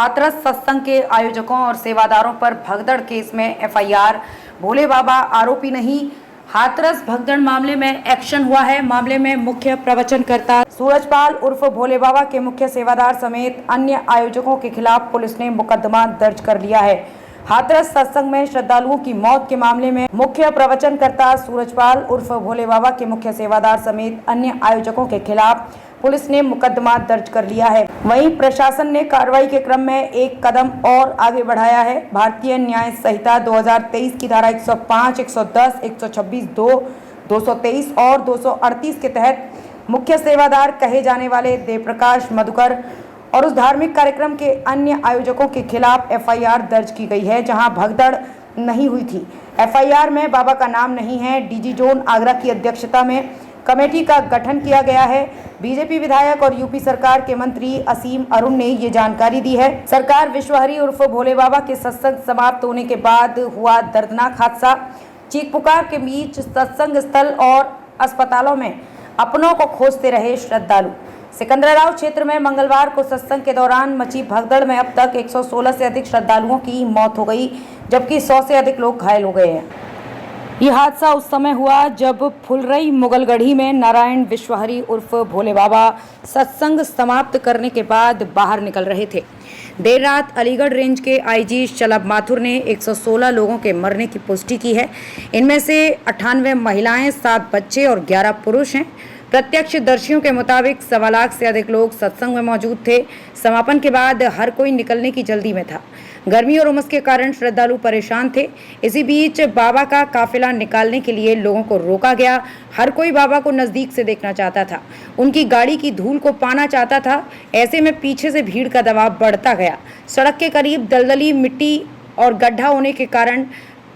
हाथरस सत्संग के आयोजकों और सेवादारों पर भगदड़ केस में एफआईआर। भोले बाबा आरोपी नहीं, हाथरस भगदड़ मामले में एक्शन हुआ है। मामले में मुख्य प्रवचनकर्ता सूरजपाल उर्फ भोले बाबा के मुख्य सेवादार समेत अन्य आयोजकों के खिलाफ पुलिस ने मुकदमा दर्ज कर लिया है। हाथरस सत्संग में श्रद्धालुओं की मौत के मामले में मुख्य प्रवचनकर्ता सूरजपाल उर्फ भोले बाबा के मुख्य सेवादार समेत अन्य आयोजकों के खिलाफ पुलिस ने मुकदमा दर्ज कर लिया है। वहीं प्रशासन ने कार्रवाई के क्रम में एक कदम और आगे बढ़ाया है। भारतीय न्याय संहिता 2023 की धारा 105, 110, 126, 223 और 238 के तहत मुख्य सेवादार कहे जाने वाले देवप्रकाश मधुकर और उस धार्मिक कार्यक्रम के अन्य आयोजकों के खिलाफ एफआईआर दर्ज की गई है, जहां भगदड़ नहीं हुई थी। एफआईआर में बाबा का नाम नहीं है। डीजी जोन आगरा की अध्यक्षता में कमेटी का गठन किया गया है। बीजेपी विधायक और यूपी सरकार के मंत्री असीम अरुण ने ये जानकारी दी है। सरकार विश्वहरी उर्फ भोले बाबा के सत्संग समाप्त होने के बाद हुआ दर्दनाक हादसा, चीख पुकार के बीच सत्संग स्थल और अस्पतालों में अपनों को खोजते रहे श्रद्धालु। सिकंदराबाद क्षेत्र में मंगलवार को सत्संग के दौरान मची भगदड़ में अब तक 116 से अधिक श्रद्धालुओं की मौत हो गई, जबकि 100 से अधिक लोग घायल हो गए हैं। ये हादसा उस समय हुआ जब फुलरई मुगलगढ़ी में नारायण विश्वहरी उर्फ भोले बाबा सत्संग समाप्त करने के बाद बाहर निकल रहे थे। देर रात अलीगढ़ रेंज के आईजी शलभ माथुर ने 116 लोगों के मरने की पुष्टि की है। इनमें से 98 महिलाएं, 7 बच्चे और 11 पुरुष हैं। प्रत्यक्षदर्शियों के मुताबिक 1.25 लाख से अधिक लोग सत्संग में मौजूद थे। समापन के बाद हर कोई निकलने की जल्दी में था। गर्मी और उमस के कारण श्रद्धालु परेशान थे। इसी बीच बाबा का काफिला निकालने के लिए लोगों को रोका गया। हर कोई बाबा को नजदीक से देखना चाहता था, उनकी गाड़ी की धूल को पाना चाहता था। ऐसे में पीछे से भीड़ का दबाव बढ़ता गया। सड़क के करीब दलदली मिट्टी और गड्ढा होने के कारण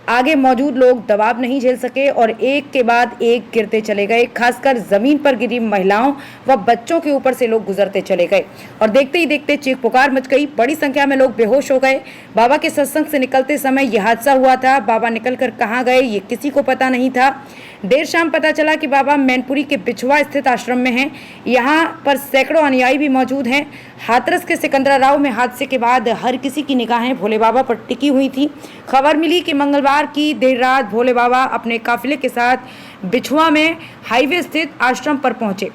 आगे मौजूद लोग दबाव नहीं झेल सके और एक के बाद एक गिरते चले गए। खासकर जमीन पर गिरी महिलाओं व बच्चों के ऊपर से लोग गुजरते चले गए और देखते ही देखते चीख पुकार मच गई। बड़ी संख्या में लोग बेहोश हो गए। बाबा के सत्संग से निकलते समय यह हादसा हुआ था। बाबा निकलकर कहाँ गए ये किसी को पता नहीं था। देर शाम पता चला कि बाबा मैनपुरी के बिछवा स्थित आश्रम में हैं। यहाँ पर सैकड़ों अनुयायी भी मौजूद हैं। हाथरस के सिकंदराबाद में हादसे के बाद हर किसी की निगाहें भोले बाबा पर टिकी हुई थी। खबर मिली कि मंगलवार की देर रात भोले बाबा अपने काफिले के साथ बिछवा में हाईवे स्थित आश्रम पर पहुंचे।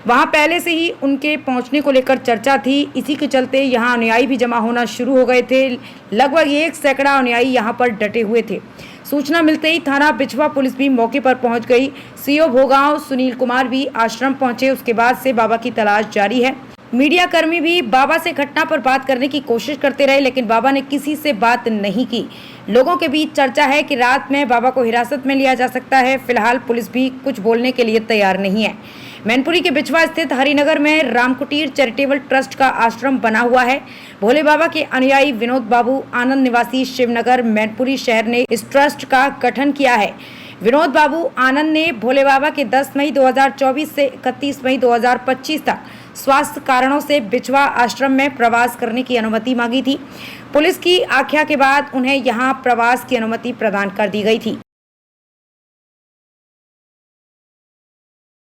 वहां पहले से ही उनके पहुंचने को लेकर चर्चा थी। इसी के चलते यहां अनुयायी भी जमा होना शुरू हो गए थे। लगभग 1 सैकड़ा अनुयायी यहां पर डटे हुए थे। सूचना मिलते ही थाना बिछवा पुलिस भी मौके पर पहुंच गई। सीओ भोगांव सुनील कुमार भी आश्रम पहुंचे। उसके बाद से बाबा की तलाश जारी है। मीडिया कर्मी भी बाबा से घटना पर बात करने की कोशिश करते रहे, लेकिन बाबा ने किसी से बात नहीं की। लोगों के बीच चर्चा है कि रात में बाबा को हिरासत में लिया जा सकता है। फिलहाल पुलिस भी कुछ बोलने के लिए तैयार नहीं है। मैनपुरी के बिछवा स्थित हरिनगर में रामकुटीर चैरिटेबल ट्रस्ट का आश्रम बना हुआ है। भोले बाबा के अनुयायी विनोद बाबू आनंद निवासी शिवनगर मैनपुरी शहर ने इस ट्रस्ट का गठन किया है। विनोद बाबू आनंद ने भोले बाबा के 10 मई 2024 से 31 मई 2025 तक स्वास्थ्य कारणों से बिछवा आश्रम में प्रवास करने की अनुमति मांगी थी। पुलिस की आज्ञा के बाद उन्हें यहां प्रवास की अनुमति प्रदान कर दी गई थी।